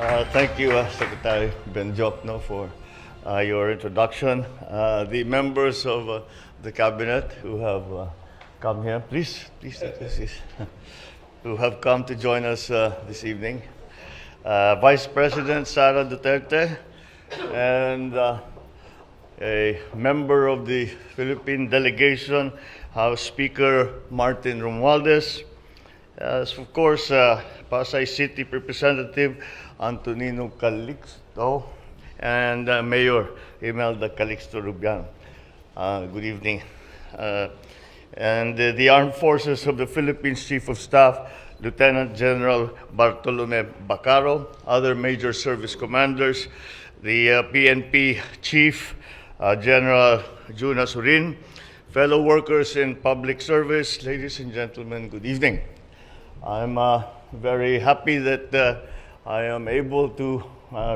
Thank you, Secretary Benjokno, for your introduction. The members of the cabinet who have come here, please take this seat, who have come to join us this evening. Vice President Sara Duterte and a member of the Philippine delegation, House Speaker Martin Romualdez, of course, Pasay City Representative Antonino Calixto, and Mayor Imelda Calixto Rubiano. Good evening. And the Armed Forces of the Philippines Chief of Staff, Lieutenant General Bartolome Bacaro, other major service commanders, the PNP Chief, General Juna Surin, fellow workers in public service, ladies and gentlemen, good evening. I'm very happy that I am able to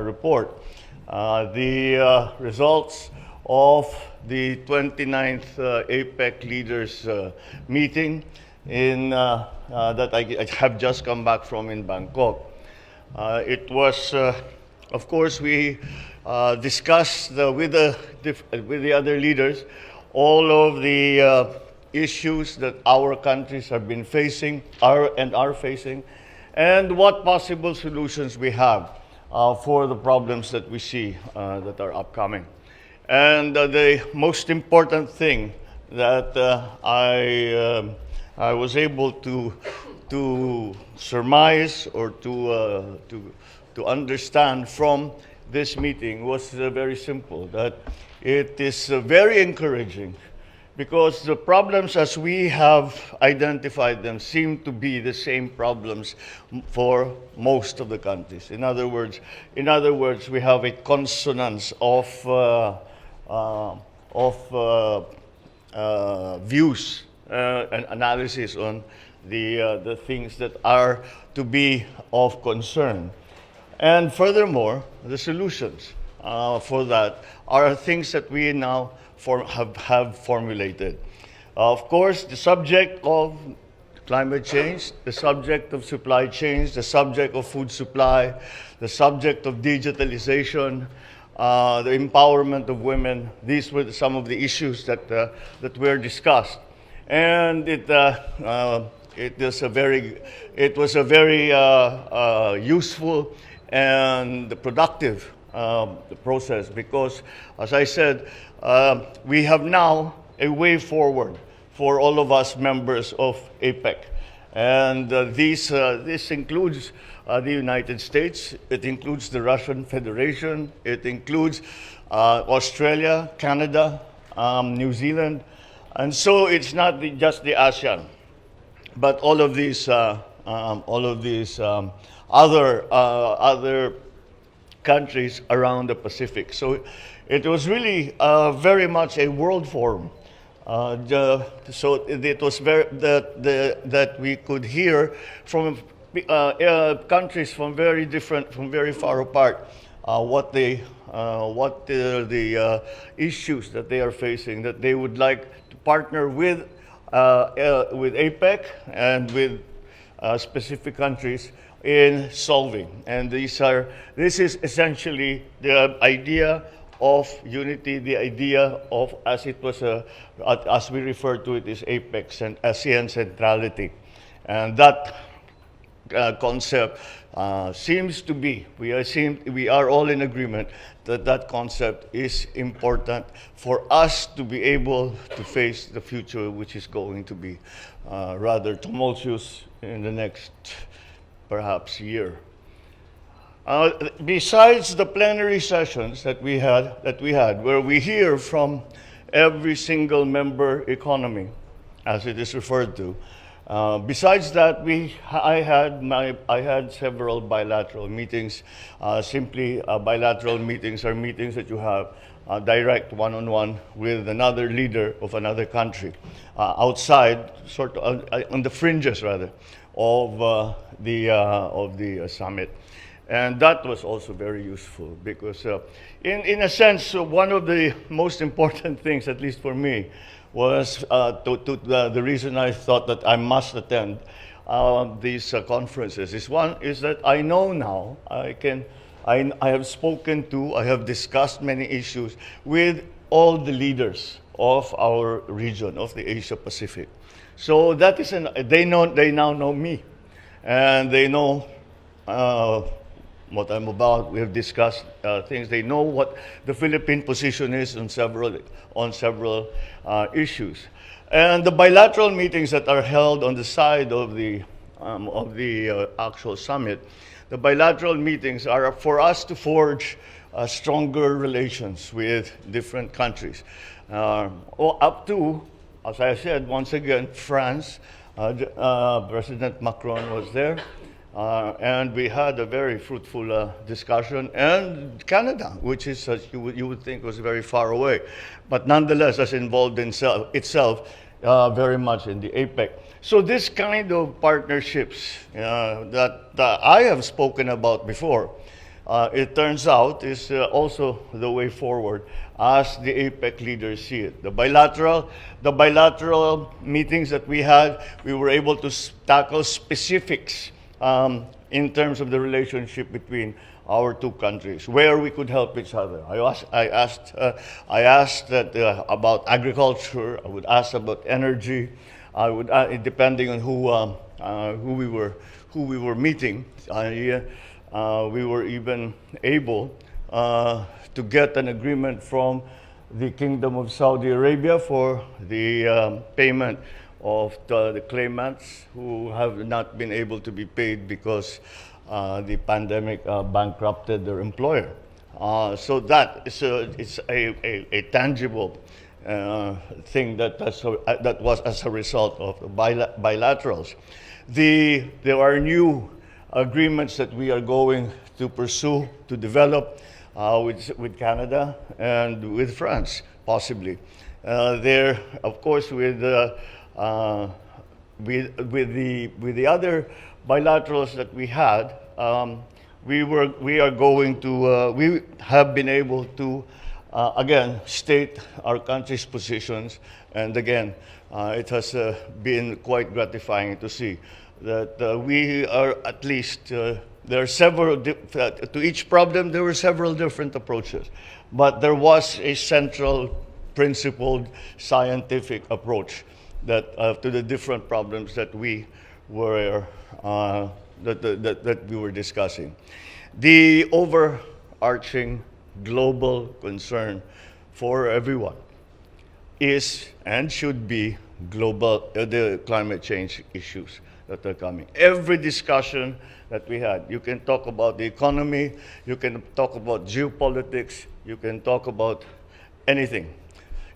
report the results of the 29th APEC Leaders Meeting that I have just come back from in Bangkok. It was, of course, we discussed with the other leaders all of the issues that our countries have been facing, are facing, and what possible solutions we have for the problems that we see that are upcoming. And the most important thing that I was able to surmise or to understand from this meeting was very simple, that it is very encouraging, because the problems as we have identified them seem to be the same problems for most of the countries. In other words, we have a consonance of views and analysis on the things that are to be of concern. And furthermore, the solutions for that are things that we now have formulated. Of course, the subject of climate change, the subject of supply chains, the subject of food supply, the subject of digitalization, the empowerment of women, these were some of the issues that were discussed. And it was a very useful and productive process, because, as I said, we have now a way forward for all of us members of APEC. And this includes the United States, it includes the Russian Federation, it includes Australia, Canada, New Zealand. And so it's not just the ASEAN, but all of these other countries around the Pacific. So it was really very much a world forum. So it was that we could hear from countries from very far apart, what the issues that they are facing, that they would like to partner with APEC and with specific countries in solving. And this is essentially the idea of unity, the idea of, as we refer to it, is APEC and ASEAN centrality. And that concept seems to be, we are all in agreement that concept is important for us to be able to face the future, which is going to be rather tumultuous in the next perhaps year. Besides the plenary sessions that we had, where we hear from every single member economy, as it is referred to, besides that, I had several bilateral meetings. Bilateral meetings are meetings that you have direct one-on-one with another leader of another country, outside, sort of on the fringes rather, of the summit. And that was also very useful, because in a sense, one of the most important things, at least for me, was the reason I thought that I must attend these conferences is that I know now I have spoken to, I have discussed many issues with all the leaders of our region, of the Asia Pacific. So that is they now know me, and they know what I'm about. We have discussed things. They know what the Philippine position is on several issues, and the bilateral meetings that are held on the side of the actual summit. The bilateral meetings are for us to forge stronger relations with different countries. Up to, as I said, once again, France, President Macron was there, and we had a very fruitful discussion, and Canada, which is, you would think was very far away, but nonetheless is involved in itself very much in the APEC. So this kind of partnerships that I have spoken about before, it turns out is also the way forward as the APEC leaders see it. The bilateral meetings that we had, we were able to tackle specifics in terms of the relationship between our two countries, where we could help each other. I asked that about agriculture. I would ask about energy. I would, depending on who we were meeting, we were even able to get an agreement from the Kingdom of Saudi Arabia for the payment of the claimants who have not been able to be paid because the pandemic bankrupted their employer. So that is it's a tangible thing that was as a result of the bilaterals. There are new agreements that we are going to pursue to develop with Canada and with France, possibly. There, of course, with the other bilaterals that we had, we have been able to again state our country's positions, and again it has been quite gratifying to see that we are at least there are several to each problem there were several different approaches, but there was a central principled scientific approach that to the different problems that we were that we were discussing. The overarching global concern for everyone is and should be the climate change issues that are coming. Every discussion that we had, you can talk about the economy, you can talk about geopolitics, you can talk about anything.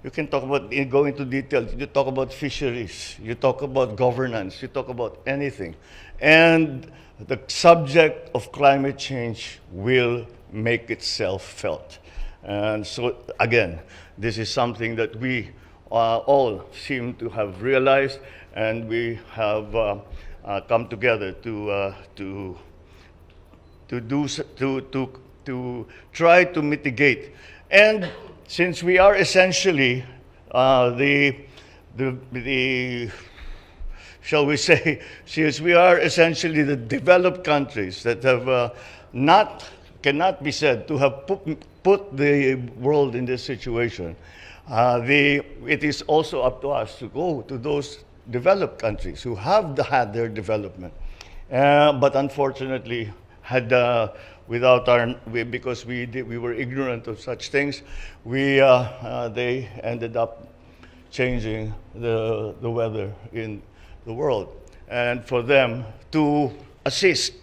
You can talk about, go into detail, you talk about fisheries, you talk about governance, you talk about anything. And the subject of climate change will make itself felt. And so, again, this is something that we all seem to have realized, and we have come together to try to mitigate. And since we are essentially shall we say, since we are essentially the developed countries that have cannot be said to have put the world in this situation, it is also up to us to go to those developed countries who have had their development, but unfortunately because we were ignorant of such things, they ended up changing the weather in the world, and for them to assist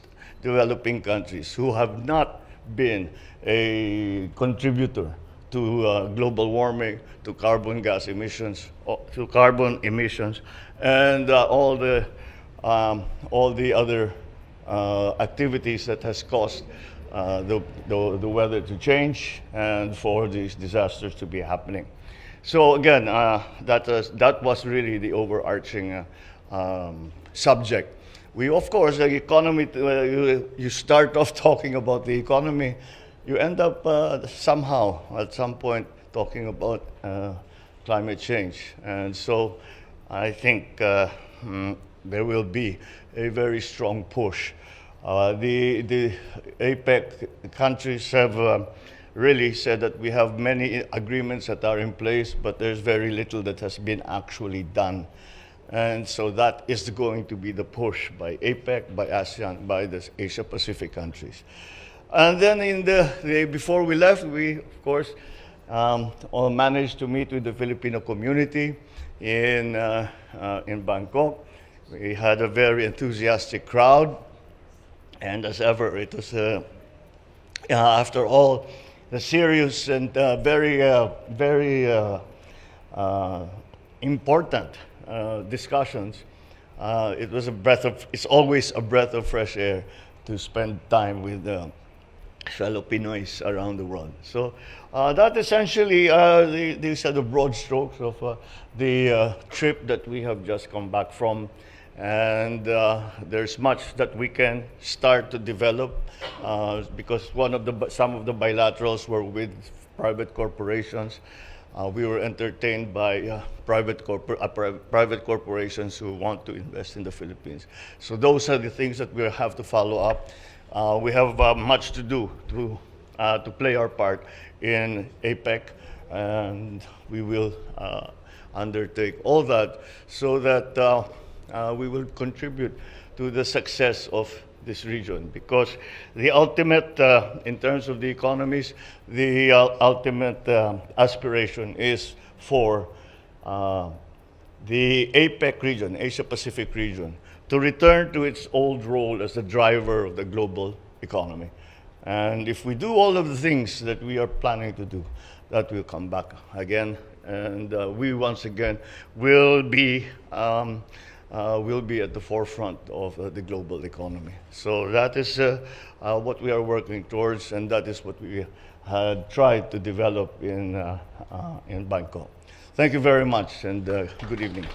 developing countries who have not been a contributor to global warming, to carbon gas emissions, to carbon emissions, and all the other activities that has caused the weather to change and for these disasters to be happening. So again, that was really the overarching subject. We, of course, the economy, you start off talking about the economy, you end up somehow, at some point, talking about climate change. And so I think there will be a very strong push. The APEC countries have really said that we have many agreements that are in place, but there's very little that has been actually done. And so that is going to be the push by APEC, by ASEAN, by the Asia-Pacific countries. And then before we left, we, of course, all managed to meet with the Filipino community in Bangkok. We had a very enthusiastic crowd. And as ever, it was, after all, the serious and very important discussions, it's always a breath of fresh air to spend time with fellow Pinoys around the world. So that essentially, these are the broad strokes of the trip that we have just come back from. And there's much that we can start to develop because some of the bilaterals were with private corporations. We were entertained by private corporations who want to invest in the Philippines. So those are the things that we have to follow up. We have much to do to play our part in APEC, and we will undertake all that so that we will contribute to the success of this region, because the ultimate, in terms of the economies, the ultimate aspiration is for the APEC region, Asia-Pacific region, to return to its old role as the driver of the global economy. And if we do all of the things that we are planning to do, that will come back again, and we once again will be at the forefront of the global economy. So that is what we are working towards, and that is what we had tried to develop in Bangkok. Thank you very much, and good evening.